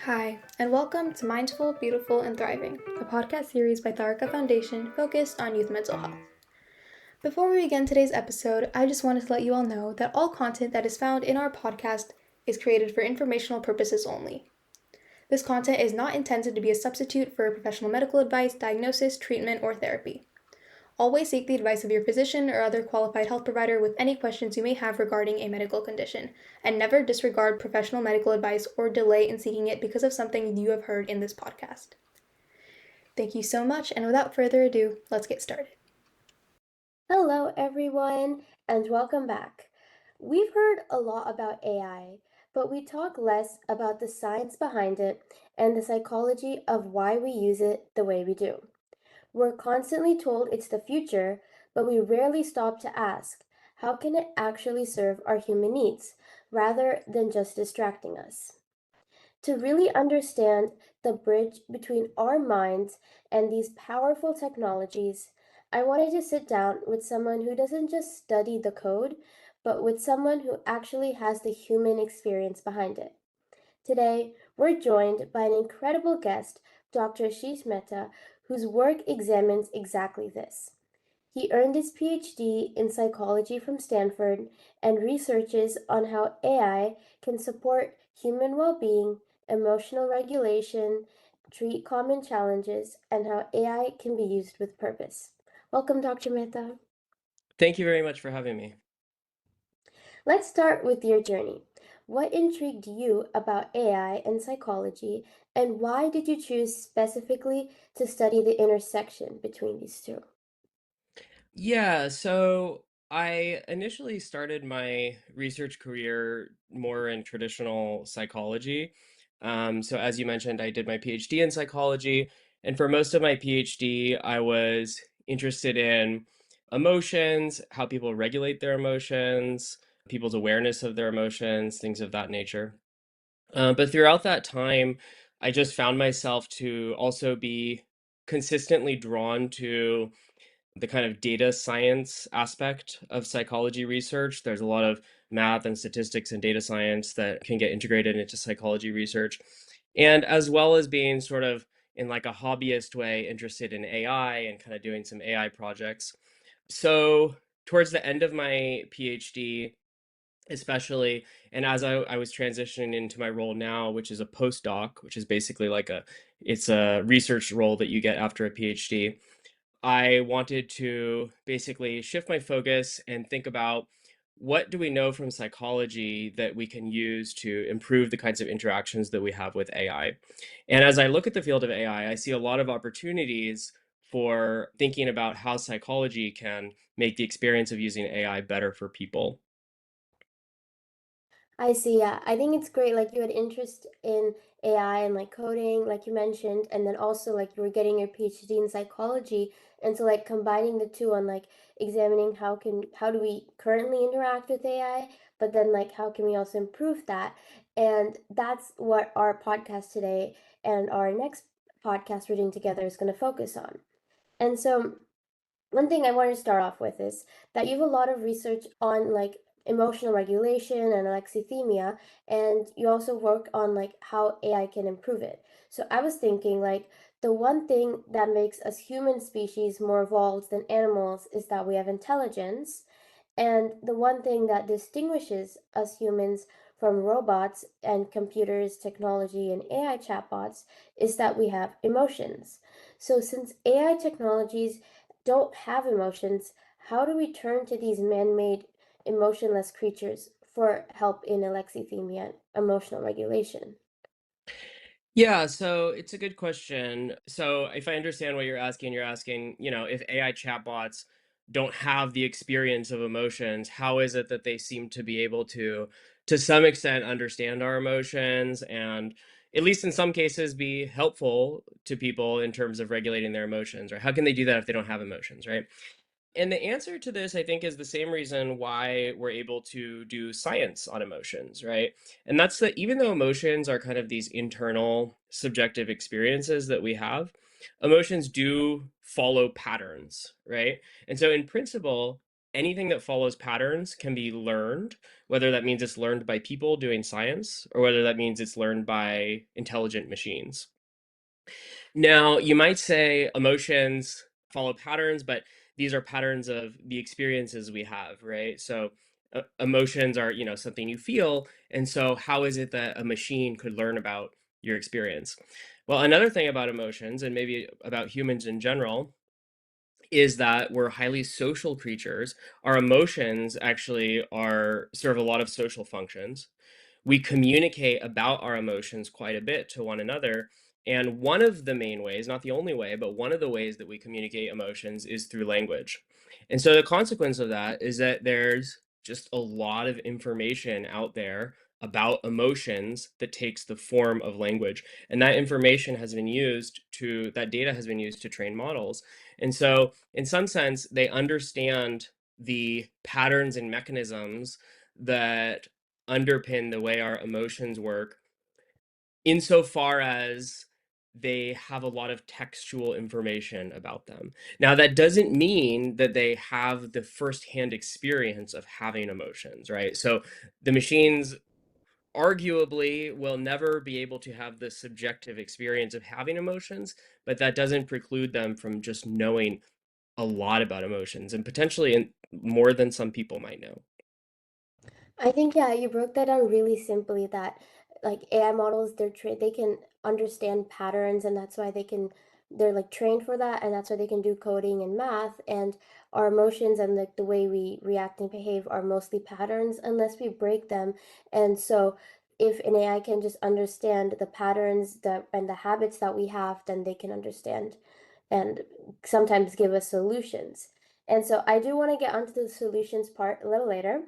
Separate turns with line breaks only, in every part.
Hi, and welcome to Mindful, Beautiful, and Thriving, a podcast series by Tharaka Foundation focused on youth mental health. Before we begin today's episode, I just wanted to let you all know that all content that is found in our podcast is created for informational purposes only. This content is not intended to be a substitute for professional medical advice, diagnosis, treatment, or therapy. Always seek the advice of your physician or other qualified health provider with any questions you may have regarding a medical condition, and never disregard professional medical advice or delay in seeking it because of something you have heard in this podcast. Thank you so much, and without further ado, let's get started.
Hello, everyone, and welcome back. We've heard a lot about AI, but we talk less about the science behind it and the psychology of why we use it the way we do. We're constantly told it's the future, but we rarely stop to ask, how can it actually serve our human needs, rather than just distracting us? To really understand the bridge between our minds and these powerful technologies, I wanted to sit down with someone who doesn't just study the code, but with someone who actually has the human experience behind it. Today, we're joined by an incredible guest, Dr. Ashish Mehta, whose work examines exactly this. He earned his PhD in psychology from Stanford and researches on how AI can support human well being, emotional regulation, treat common challenges, and how AI can be used with purpose. Welcome, Dr. Mehta.
Thank you very much for having me.
Let's start with your journey. What intrigued you about AI and psychology, and why did you choose specifically to study the intersection between these two?
Yeah, so I initially started my research career more in traditional psychology. So as you mentioned, I did my PhD in psychology, and for most of my PhD, I was interested in emotions, how people regulate their emotions, people's awareness of their emotions, things of that nature. But throughout that time, I just found myself to also be consistently drawn to the kind of data science aspect of psychology research. There's a lot of math and statistics and data science that can get integrated into psychology research. And as well as being sort of in like a hobbyist way interested in AI and kind of doing some AI projects. So towards the end of my PhD, especially, and as I was transitioning into my role now, which is a postdoc, which is basically like it's a research role that you get after a PhD. I wanted to basically shift my focus and think about what do we know from psychology that we can use to improve the kinds of interactions that we have with AI. And as I look at the field of AI, I see a lot of opportunities for thinking about how psychology can make the experience of using AI better for people.
I see, yeah. I think it's great, like, you had interest in AI and, like, coding, like you mentioned, and then also, like, you were getting your PhD in psychology, and so, like, combining the 2 on, like, examining how do we currently interact with AI, but then, like, how can we also improve that? And that's what our podcast today and our next podcast we're doing together is gonna focus on. And so one thing I want to start off with is that you have a lot of research on like emotional regulation and alexithymia, and you also work on like how AI can improve it. So I was thinking like the one thing that makes us human species more evolved than animals is that we have intelligence, and the one thing that distinguishes us humans from robots and computers, technology, and AI chatbots is that we have emotions. So, since AI technologies don't have emotions, how do we turn to these man made emotionless creatures for help in alexithymia and emotional regulation?
Yeah, so it's a good question. So if I understand what you're asking, if AI chatbots don't have the experience of emotions, how is it that they seem to be able to some extent, understand our emotions and at least in some cases be helpful to people in terms of regulating their emotions, right? How can they do that if they don't have emotions, right? And the answer to this, I think, is the same reason why we're able to do science on emotions, right? And that's that even though emotions are kind of these internal subjective experiences that we have, emotions do follow patterns, right? And so, in principle, anything that follows patterns can be learned, whether that means it's learned by people doing science or whether that means it's learned by intelligent machines. Now, you might say emotions follow patterns, but these are patterns of the experiences we have, right? So emotions are, something you feel, and so how is it that a machine could learn about your experience? Well, another thing about emotions and maybe about humans in general is that we're highly social creatures. Our emotions actually are serve a lot of social functions. We communicate about our emotions quite a bit to one another. And one of the main ways, not the only way, but one of the ways that we communicate emotions is through language. And so the consequence of that is that there's just a lot of information out there about emotions that takes the form of language. And that information has been used to, that data has been used to train models. And so, in some sense, they understand the patterns and mechanisms that underpin the way our emotions work insofar as they have a lot of textual information about them. Now, that doesn't mean that they have the firsthand experience of having emotions, right? So the machines arguably will never be able to have the subjective experience of having emotions, but that doesn't preclude them from just knowing a lot about emotions and potentially more than some people might know.
I think, yeah, you broke that down really simply, that like AI models, they can understand patterns, and that's why they're like trained for that, and that's why they can do coding and math. And our emotions and like the way we react and behave are mostly patterns unless we break them. And so if an AI can just understand the patterns that and the habits that we have, then they can understand and sometimes give us solutions. And so I do want to get onto the solutions part a little later.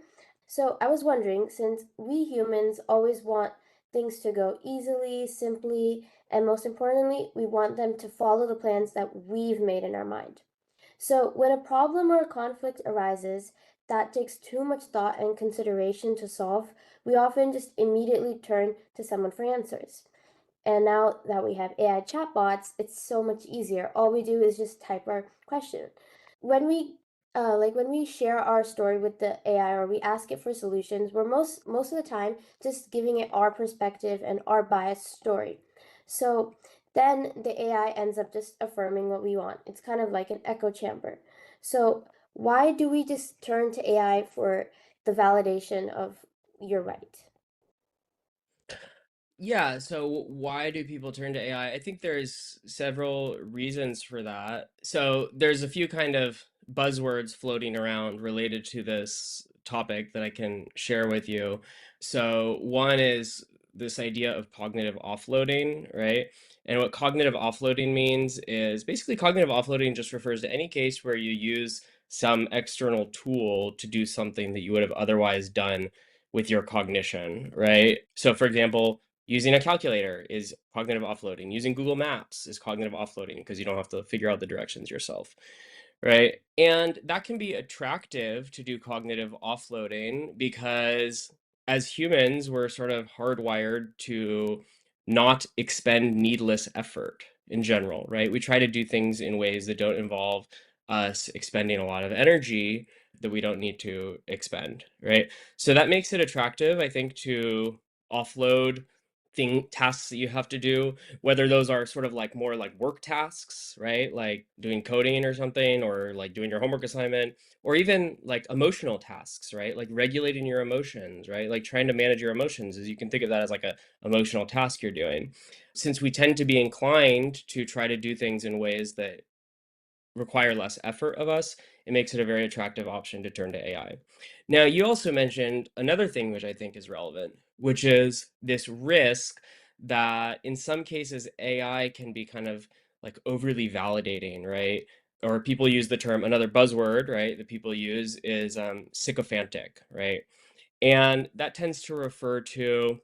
So I was wondering, since we humans always want things to go easily, simply, and most importantly, we want them to follow the plans that we've made in our mind. So when a problem or a conflict arises that takes too much thought and consideration to solve, we often just immediately turn to someone for answers. And now that we have AI chatbots, it's so much easier. All we do is just type our question. When we when we share our story with the AI or we ask it for solutions, we're most of the time just giving it our perspective and our biased story. So then the AI ends up just affirming what we want. It's kind of like an echo chamber. So why do we just turn to AI for the validation of you're right?
Yeah, so why do people turn to AI? I think there's several reasons for that. So there's a few kind of buzzwords floating around related to this topic that I can share with you. So one is this idea of cognitive offloading, right? And what cognitive offloading means is basically cognitive offloading just refers to any case where you use some external tool to do something that you would have otherwise done with your cognition, right? So for example, using a calculator is cognitive offloading. Using Google Maps is cognitive offloading because you don't have to figure out the directions yourself, right? And that can be attractive to do cognitive offloading because as humans, we're sort of hardwired to not expend needless effort in general, right? We try to do things in ways that don't involve us expending a lot of energy that we don't need to expend, right? So that makes it attractive, I think, to offload tasks that you have to do, whether those are sort of like more like work tasks, right? Like doing coding or something, or like doing your homework assignment, or even like emotional tasks, right? Like regulating your emotions, right? Like trying to manage your emotions, as you can think of that as like a emotional task you're doing. Since we tend to be inclined to try to do things in ways that require less effort of us, it makes it a very attractive option to turn to AI. Now, you also mentioned another thing which I think is relevant, which is this risk that in some cases AI can be kind of like overly validating, right? Or people use the term, another buzzword, right, that people use is sycophantic, right? And that tends to refer to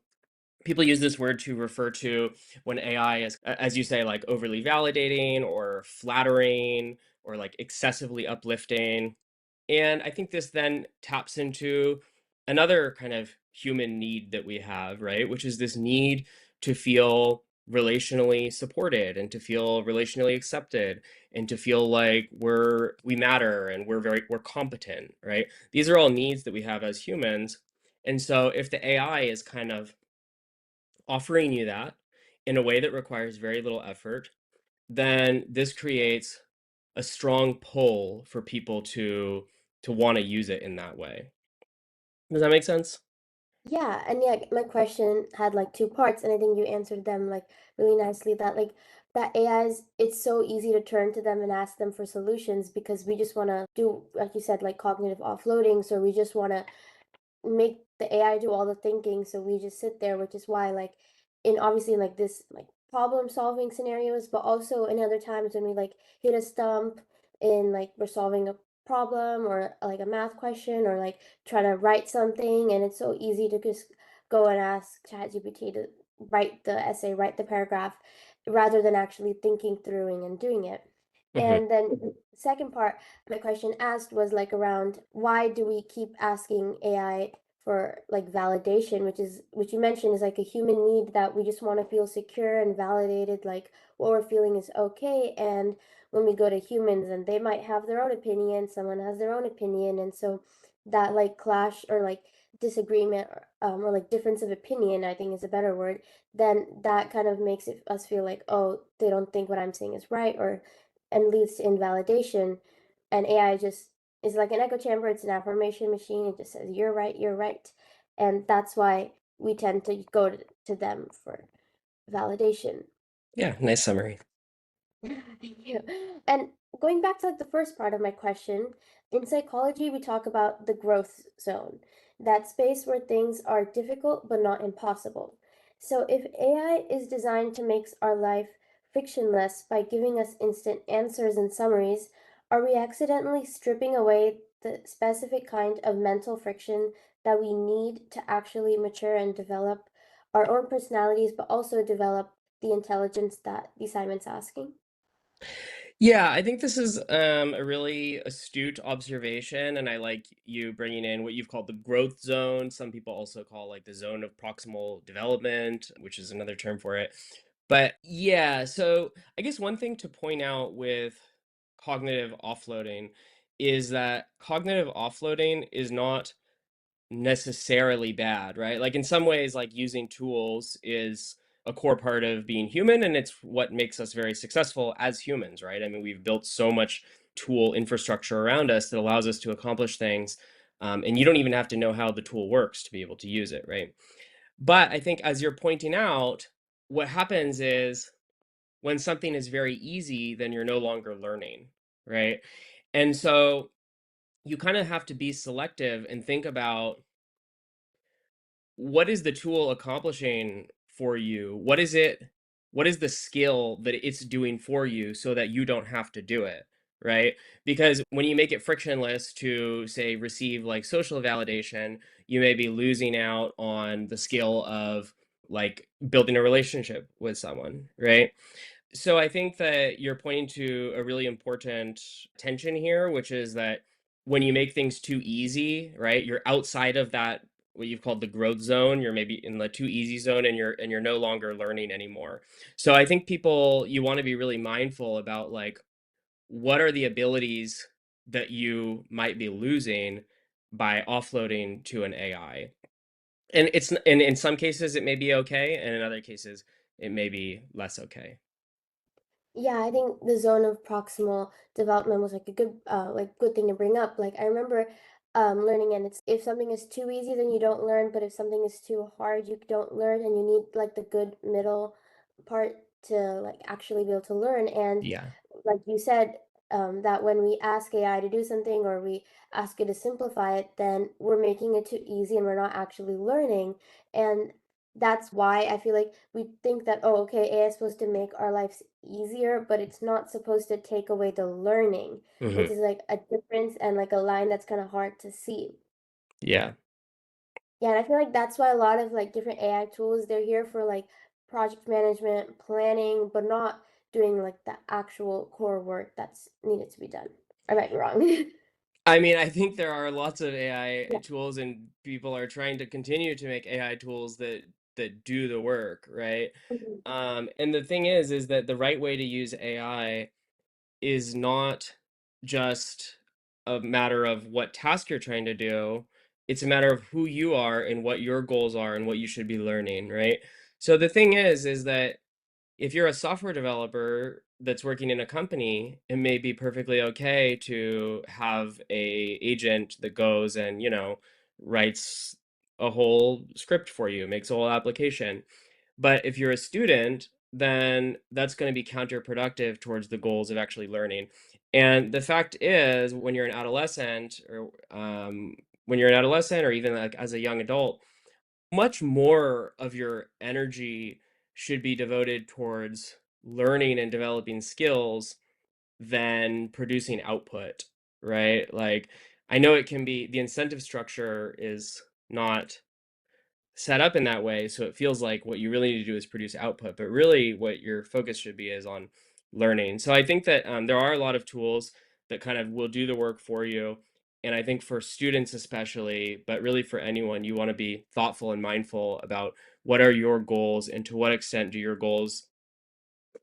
people use this word to refer to when AI is, as you say, like overly validating or flattering or like excessively uplifting. And I think this then taps into another kind of human need that we have, right? Which is this need to feel relationally supported and to feel relationally accepted and to feel like we matter and we're competent, right? These are all needs that we have as humans. And so if the AI is kind of offering you that in a way that requires very little effort, then this creates a strong pull for people to want to use it in that way. Does that make sense?
Yeah, and yeah, my question had like two parts, and I think you answered them like really nicely. That like that AIs, it's so easy to turn to them and ask them for solutions because we just want to do, like you said, like cognitive offloading. So we just want to make the AI do all the thinking, so we just sit there, which is why like in obviously like this like problem solving scenarios, but also in other times when we like hit a stump in like we're solving a problem or like a math question or like trying to write something and it's so easy to just go and ask ChatGPT to write the essay, write the paragraph rather than actually thinking through and doing it.
Hmm.
And then second part my question asked was like around why do we keep asking AI for like validation, which you mentioned is like a human need that we just want to feel secure and validated, like what we're feeling is okay. And when we go to humans and they might have their own opinion, someone has their own opinion, and so that like clash or like disagreement or like difference of opinion, I think is a better word, then that kind of makes us feel like, oh, they don't think what I'm saying is right, or and leads to invalidation. And AI just is like an echo chamber, it's an affirmation machine. It just says, you're right, you're right. And that's why we tend to go to them for validation.
Yeah, nice summary.
Thank you. And going back to like the first part of my question, in psychology, we talk about the growth zone, that space where things are difficult but not impossible. So if AI is designed to make our life fictionless by giving us instant answers and summaries, are we accidentally stripping away the specific kind of mental friction that we need to actually mature and develop our own personalities, but also develop the intelligence that the assignment's asking?
Yeah, I think this is a really astute observation, and I like you bringing in what you've called the growth zone. Some people also call like the zone of proximal development, which is another term for it. But yeah, so I guess one thing to point out with cognitive offloading is that cognitive offloading is not necessarily bad, right? Like in some ways, like using tools is a core part of being human, and it's what makes us very successful as humans, right? I mean, we've built so much tool infrastructure around us that allows us to accomplish things, and you don't even have to know how the tool works to be able to use it, right? But I think, as you're pointing out, what happens is when something is very easy, then you're no longer learning, right? And so you kind of have to be selective and think about what is the tool accomplishing for you? What is the skill that it's doing for you so that you don't have to do it, right? Because when you make it frictionless to say receive like social validation, you may be losing out on the skill of like building a relationship with someone, right? So I think that you're pointing to a really important tension here, which is that when you make things too easy, right? You're outside of that what you've called the growth zone. You're maybe in the too easy zone and you're no longer learning anymore. So I think people you want to be really mindful about like what are the abilities that you might be losing by offloading to an AI. And and in some cases it may be okay, and in other cases it may be less okay.
Yeah, I think the zone of proximal development was like a good good thing to bring up. Like I remember learning and it's if something is too easy then you don't learn, but if something is too hard you don't learn and you need like the good middle part to like actually be able to learn. And
Yeah.
like you said, that when we ask AI to do something or we ask it to simplify it, then we're making it too easy and we're not actually learning. And that's why I feel like we think that, oh, okay, AI is supposed to make our lives easier, but it's not supposed to take away the learning, which
Mhm.
is like a difference and like a line that's kind of hard to see.
Yeah.
Yeah, and I feel like that's why a lot of like different AI tools, they're here for like project management, planning, but not doing like the actual core work that's needed to be done. I might be wrong.
I mean, I think there are lots of AI
Yeah.
tools, and people are trying to continue to make AI tools that that do the work, right?
Mhm.
And the thing is that the right way to use AI is not just a matter of what task you're trying to do. It's a matter of who you are and what your goals are and what you should be learning, right? So the thing is that if you're a software developer that's working in a company, it may be perfectly okay to have a agent that goes and, writes a whole script for you, makes a whole application. But if you're a student, then that's going to be counterproductive towards the goals of actually learning. And the fact is, when you're an adolescent, or even like as a young adult, much more of your energy should be devoted towards learning and developing skills than producing output, right? Like, I know it can be the incentive structure is not set up in that way, so it feels like what you really need to do is produce output, but really what your focus should be is on learning. So I think that there are a lot of tools that kind of will do the work for you. And I think for students especially, but really for anyone, you want to be thoughtful and mindful about what are your goals and to what extent do your goals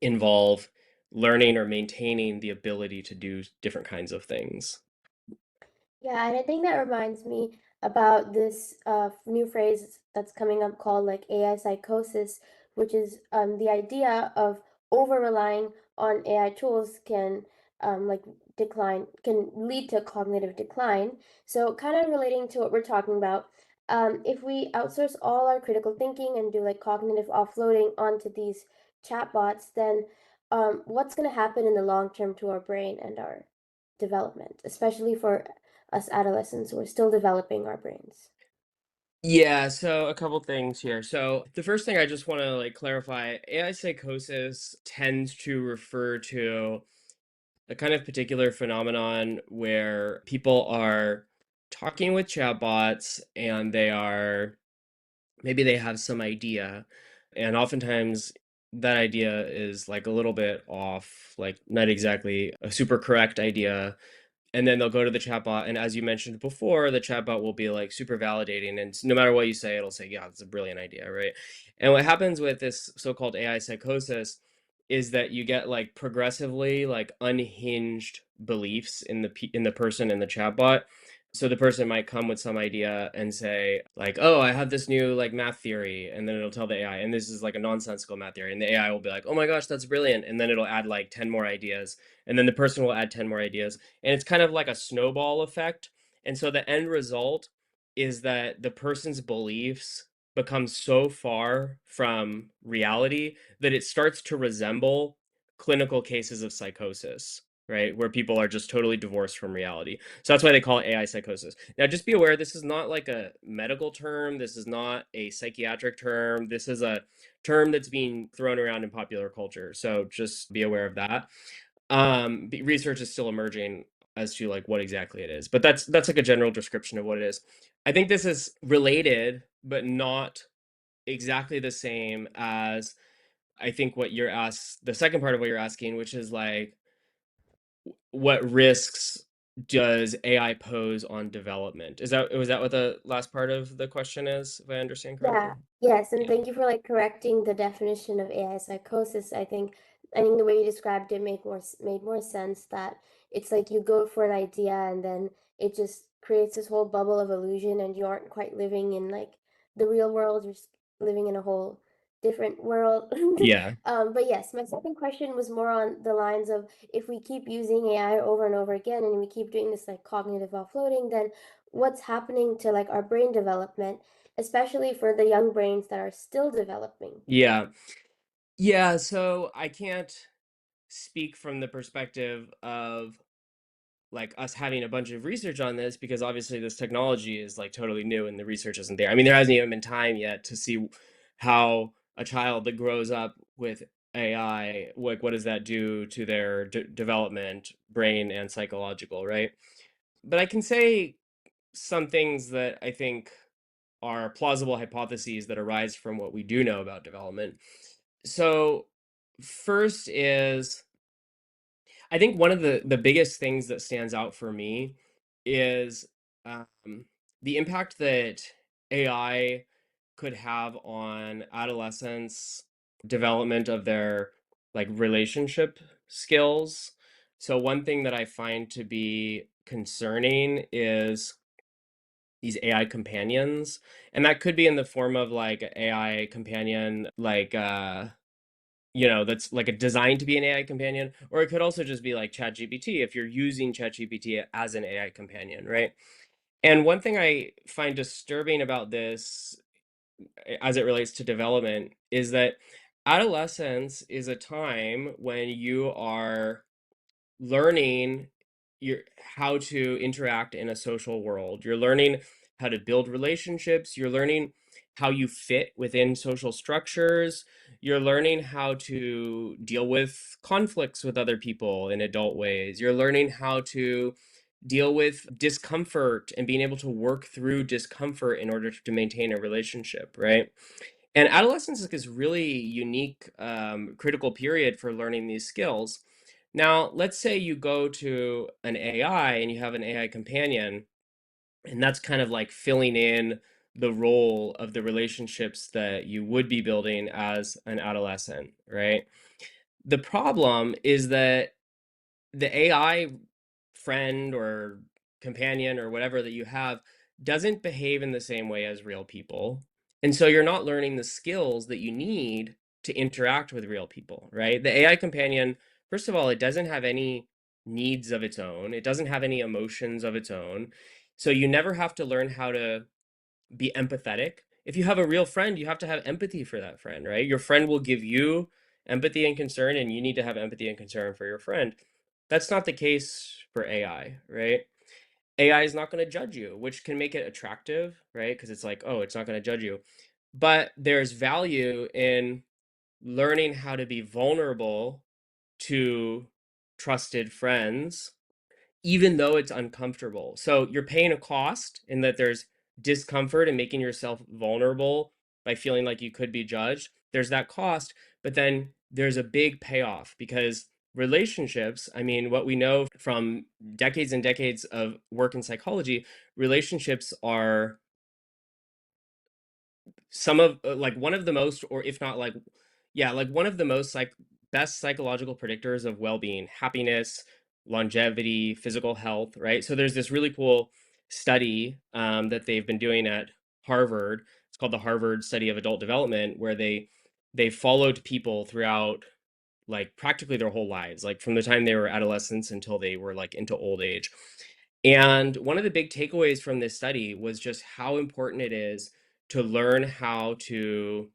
involve learning or maintaining the ability to do different kinds of things.
Yeah, and I think that reminds me about this new phrase that's coming up called like AI psychosis, which is the idea of over relying on AI tools can like can lead to cognitive decline. So kind of relating to what we're talking about, if we outsource all our critical thinking and do like cognitive offloading onto these chatbots, then what's going to happen in the long term to our brain and our development, especially for us adolescents who are still developing our brains?
Yeah, so a couple things here. So the first thing I just want to like clarify, AI psychosis tends to refer to a kind of particular phenomenon where people are talking with chatbots and maybe they have some idea, and oftentimes that idea is like a little bit off, like not exactly a super correct idea, and then they'll go to the chatbot, and as you mentioned before, the chatbot will be like super validating, and no matter what you say, it'll say, yeah, that's a brilliant idea, right? And what happens with this so-called AI psychosis is that you get like progressively like unhinged beliefs in the person in the chatbot. So the person might come with some idea and say like, oh, I have this new like math theory, and then it'll tell the AI, and this is like a nonsensical math theory, and the AI will be like, oh my gosh, that's brilliant, and then it'll add like 10 more ideas, and then the person will add 10 more ideas, and it's kind of like a snowball effect. And so the end result is that the person's beliefs become so far from reality that it starts to resemble clinical cases of psychosis, right? Where people are just totally divorced from reality. So that's why they call it AI psychosis. Now, just be aware, this is not like a medical term. This is not a psychiatric term. This is a term that's being thrown around in popular culture. So just be aware of that. Research is still emerging as to like what exactly it is, but that's like a general description of what it is. I think this is related, but not exactly the same as I think what you're asked the second part of what you're asking, which is like what risks does AI pose on development? Was that what the last part of the question is, if I understand correctly?
Yeah, yes, and
Yeah.
thank you for like correcting the definition of AI psychosis. I think the way you described it made more sense that it's like you go for an idea and then it just creates this whole bubble of illusion and you aren't quite living in like the real world, you're just living in a whole different world.
Yeah.
But yes, my second question was more on the lines of if we keep using AI over and over again and we keep doing this like cognitive offloading, then what's happening to like our brain development, especially for the young brains that are still developing?
Yeah. Yeah, so I can't speak from the perspective of like us having a bunch of research on this because obviously this technology is like totally new and the research isn't there. I mean, there hasn't even been time yet to see how a child that grows up with AI, like what does that do to their development, brain and psychological, right? But I can say some things that I think are plausible hypotheses that arise from what we do know about development. So, first is I think one of the biggest things that stands out for me is um, the impact that AI could have on adolescents' development of their like relationship skills. So one thing that I find to be concerning is these AI companions, and that could be in the form of like a AI companion, like that's like a designed to be an AI companion, or it could also just be like ChatGPT if you're using ChatGPT as an AI companion, right? And one thing I find disturbing about this as it relates to development is that adolescence is a time when you are learning your how to interact in a social world. You're learning how to build relationships. You're learning how you fit within social structures. You're learning how to deal with conflicts with other people in adult ways. You're learning how to deal with discomfort and being able to work through discomfort in order to maintain a relationship, right? And adolescence is this really unique, critical period for learning these skills. Now, let's say you go to an AI and you have an AI companion, and that's kind of like filling in the role of the relationships that you would be building as an adolescent, right? The problem is that the AI friend or companion or whatever that you have doesn't behave in the same way as real people. And so you're not learning the skills that you need to interact with real people, right? The AI companion, first of all, it doesn't have any needs of its own, it doesn't have any emotions of its own. So you never have to learn how to be empathetic. If you have a real friend, you have to have empathy for that friend, right? Your friend will give you empathy and concern, and you need to have empathy and concern for your friend. That's not the case for AI, right? AI is not going to judge you, which can make it attractive, right? Because it's like, oh, it's not going to judge you. But there's value in learning how to be vulnerable to trusted friends even though it's uncomfortable. So you're paying a cost in that there's discomfort and making yourself vulnerable by feeling like you could be judged. There's that cost, but then there's a big payoff because relationships, I mean, what we know from decades and decades of work in psychology, relationships are some of like one of the most, or if not like, yeah, like one of the most like best psychological predictors of well-being, happiness, longevity, physical health, right? So there's this really cool study that they've been doing at Harvard. It's called the Harvard Study of Adult Development, where they followed people throughout like practically their whole lives, like from the time they were adolescents until they were like into old age. And one of the big takeaways from this study was just how important it is to learn how to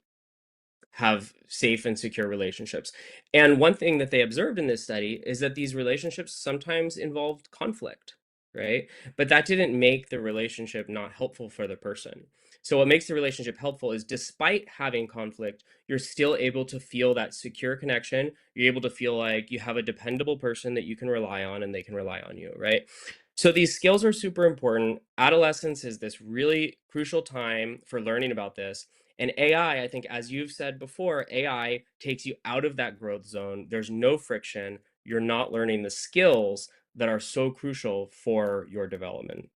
have safe and secure relationships. And one thing that they observed in this study is that these relationships sometimes involved conflict, right? But that didn't make the relationship not helpful for the person. So what makes the relationship helpful is despite having conflict, you're still able to feel that secure connection. You're able to feel like you have a dependable person that you can rely on and they can rely on you, right? So these skills are super important. Adolescence is this really crucial time for learning about this. And AI, I think, as you've said before, AI takes you out of that growth zone. There's no friction. You're not learning the skills that are so crucial for your development.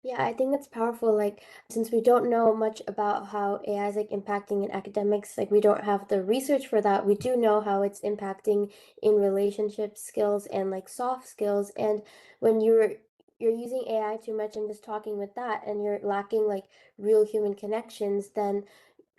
Yeah, I think that's powerful. Like, since we don't know much about how AI is like impacting in academics, like we don't have the research for that. We do know how it's impacting in relationship skills and like soft skills. And when you're using AI too much and just talking with that, and you're lacking like real human connections, then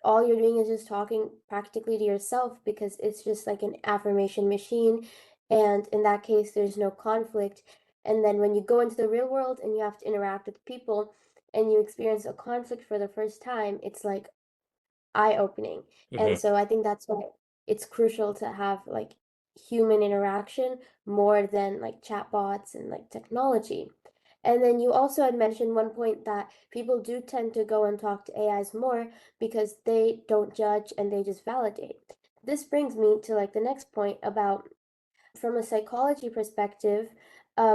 all you're doing is just talking practically to yourself because it's just like an affirmation machine. And in that case, there's no conflict. And then when you go into the real world and you have to interact with people and you experience a conflict for the first time, it's like eye-opening. And
Mhm.
so I think that's why it's crucial to have like human interaction more than like chatbots and like technology. And then you also had mentioned one point that people do tend to go and talk to AIs more because they don't judge and they just validate. This brings me to like the next point about from a psychology perspective,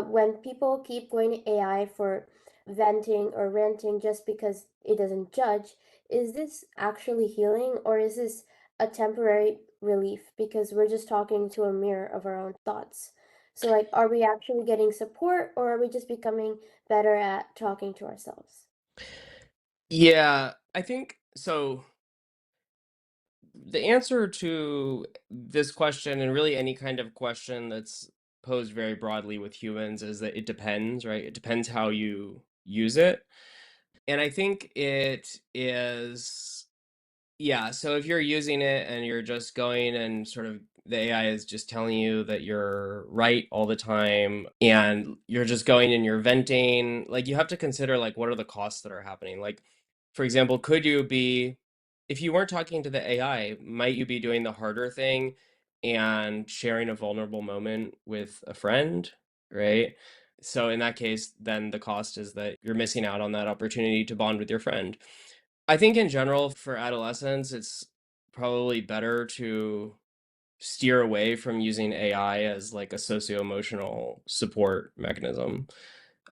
when people keep going to AI for venting or ranting just because it doesn't judge, is this actually healing or is this a temporary relief because we're just talking to a mirror of our own thoughts? So, like, are we actually getting support or are we just becoming better at talking to ourselves?
Yeah. I think so. The answer to this question, and really any kind of question that's posed very broadly with humans, is that it depends, right? It depends how you use it. And I think it is, yeah. So if you're using it and you're just going and sort of the AI is just telling you that you're right all the time and you're just going and you're venting, like you have to consider like what are the costs that are happening. Like, for example, could you be, if you weren't talking to the AI, might you be doing the harder thing and sharing a vulnerable moment with a friend, right? So in that case, then the cost is that you're missing out on that opportunity to bond with your friend. I think in general for adolescents, it's probably better to steer away from using AI as like a socio-emotional support mechanism.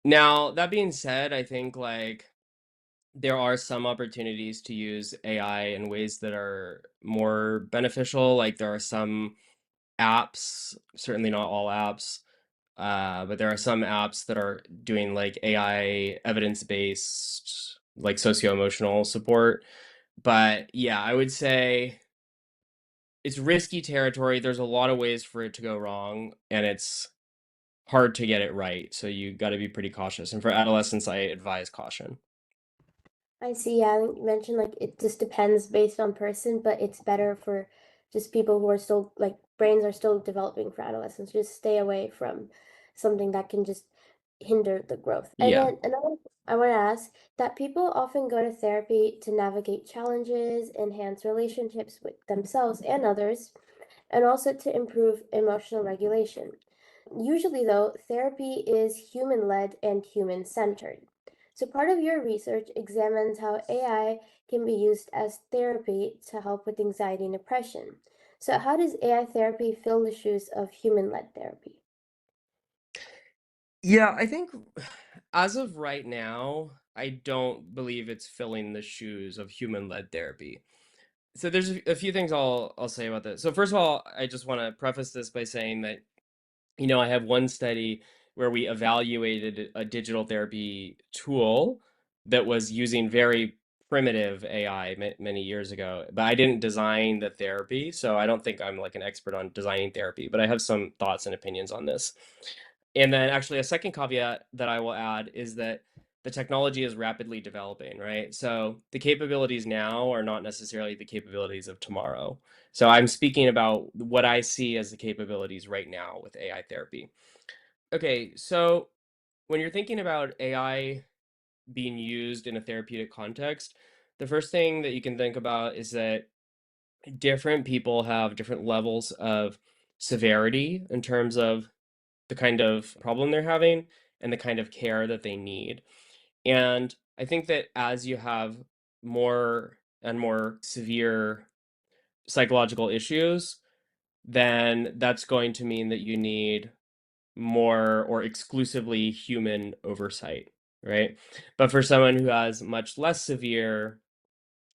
Now, that being said, I think like there are some opportunities to use AI in ways that are more beneficial. Like there are some apps, certainly not all apps, but there are some apps that are doing like AI evidence-based, like socio-emotional support. But yeah, I would say it's risky territory. There's a lot of ways for it to go wrong, and it's hard to get it right. So you got to be pretty cautious. And for adolescents, I advise caution.
I see. Yeah, I think you mentioned like it just depends based on person, but it's better for just people who are still like brains are still developing for adolescents. Just stay away from something that can just hinder the growth. And
Yeah.
then another I want to ask that people often go to therapy to navigate challenges, enhance relationships with themselves and others, and also to improve emotional regulation. Usually, though, therapy is human led and human centered. So, part of your research examines how AI can be used as therapy to help with anxiety and depression. So, how does AI therapy fill the shoes of human led therapy?
Yeah, I think as of right now, I don't believe it's filling the shoes of human-led therapy. So there's a few things I'll say about this. So first of all, I just want to preface this by saying that I have one study where we evaluated a digital therapy tool that was using very primitive AI many years ago, but I didn't design the therapy, so I don't think I'm like an expert on designing therapy, but I have some thoughts and opinions on this. And then actually a second caveat that I will add is that the technology is rapidly developing, right? So the capabilities now are not necessarily the capabilities of tomorrow. So I'm speaking about what I see as the capabilities right now with AI therapy. Okay, so when you're thinking about AI being used in a therapeutic context, the first thing that you can think about is that different people have different levels of severity in terms of the kind of problem they're having and the kind of care that they need. And I think that as you have more and more severe psychological issues, then that's going to mean that you need more or exclusively human oversight, right? But for someone who has much less severe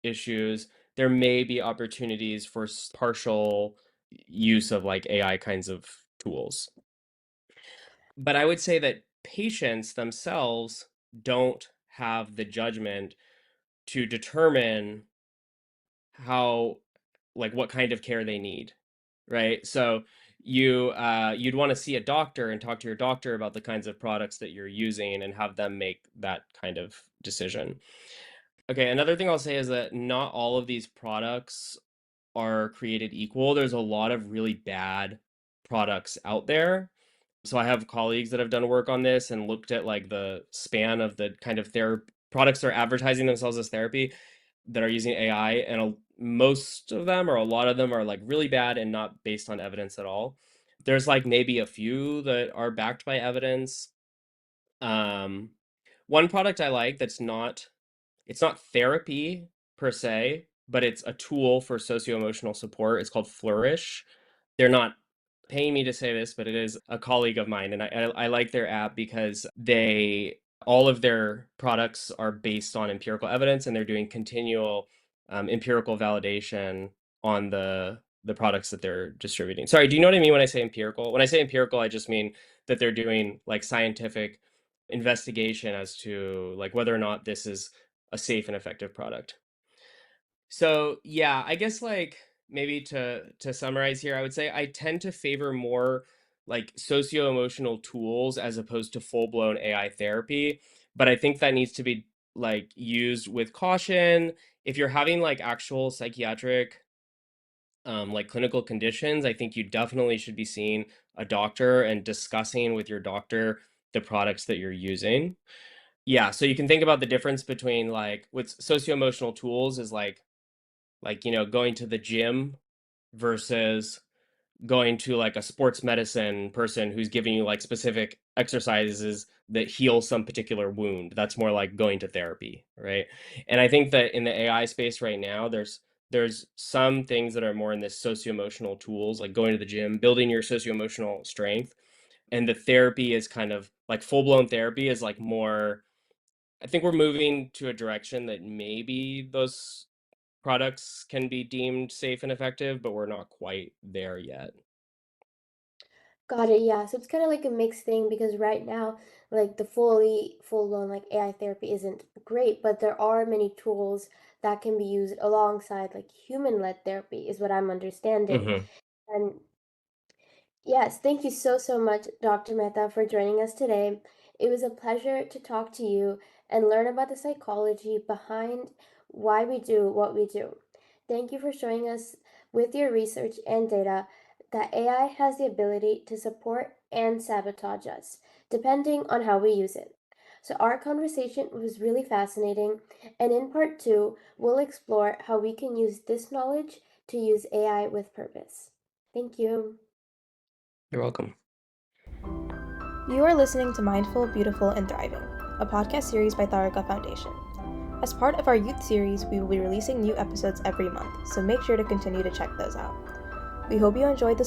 issues, there may be opportunities for partial use of like AI kinds of tools. But I would say that patients themselves don't have the judgment to determine how, like what kind of care they need, right? So you'd want to see a doctor and talk to your doctor about the kinds of products that you're using and have them make that kind of decision. Okay, another thing I'll say is that not all of these products are created equal. There's a lot of really bad products out there. So I have colleagues that have done work on this and looked at like the span of the kind of products that are advertising themselves as therapy that are using AI, and most of them or a lot of them are like really bad and not based on evidence at all. There's like maybe a few that are backed by evidence. Um, One product I like that's not, it's not therapy per se, but it's a tool for socio-emotional support. It's called Flourish. They're not paying me to say this, but it is a colleague of mine, and I like their app because they all of their products are based on empirical evidence, and they're doing continual empirical validation on the products that they're distributing. Sorry, do you know what I mean when I say empirical? When I say empirical, I just mean that they're doing like scientific investigation as to like whether or not this is a safe and effective product. So yeah, I guess like maybe to summarize here, I would say I tend to favor more like socio-emotional tools as opposed to full-blown AI therapy, but I think that needs to be like used with caution. If you're having like actual psychiatric like clinical conditions, I think you definitely should be seeing a doctor and discussing with your doctor the products that you're using. Yeah, so you can think about the difference between like with socio-emotional tools is like going to the gym versus going to like a sports medicine person who's giving you like specific exercises that heal some particular wound. That's more like going to therapy, right? And I think that in the AI space right now, there's some things that are more in this socio-emotional tools, like going to the gym, building your socio-emotional strength. And the therapy is kind of like full-blown therapy is like more, I think we're moving to a direction that maybe those products can be deemed safe and effective, but we're not quite there yet.
Got it. Yeah. So it's kind of like a mixed thing because right now, like the full blown like AI therapy isn't great, but there are many tools that can be used alongside like human led therapy, is what I'm understanding.
Hmm.
And yes, thank you so much, Dr. Mehta, for joining us today. It was a pleasure to talk to you and learn about the psychology behind why we do what we do. Thank you for showing us with your research and data that AI has the ability to support and sabotage us, depending on how we use it. So, our conversation was really fascinating, and in part two, we'll explore how we can use this knowledge to use AI with purpose. Thank you.
You're welcome.
You are listening to Mindful, Beautiful, and Thriving, a podcast series by Tharaka Foundation. As part of our youth series, we will be releasing new episodes every month, so make sure to continue to check those out. We hope you enjoyed this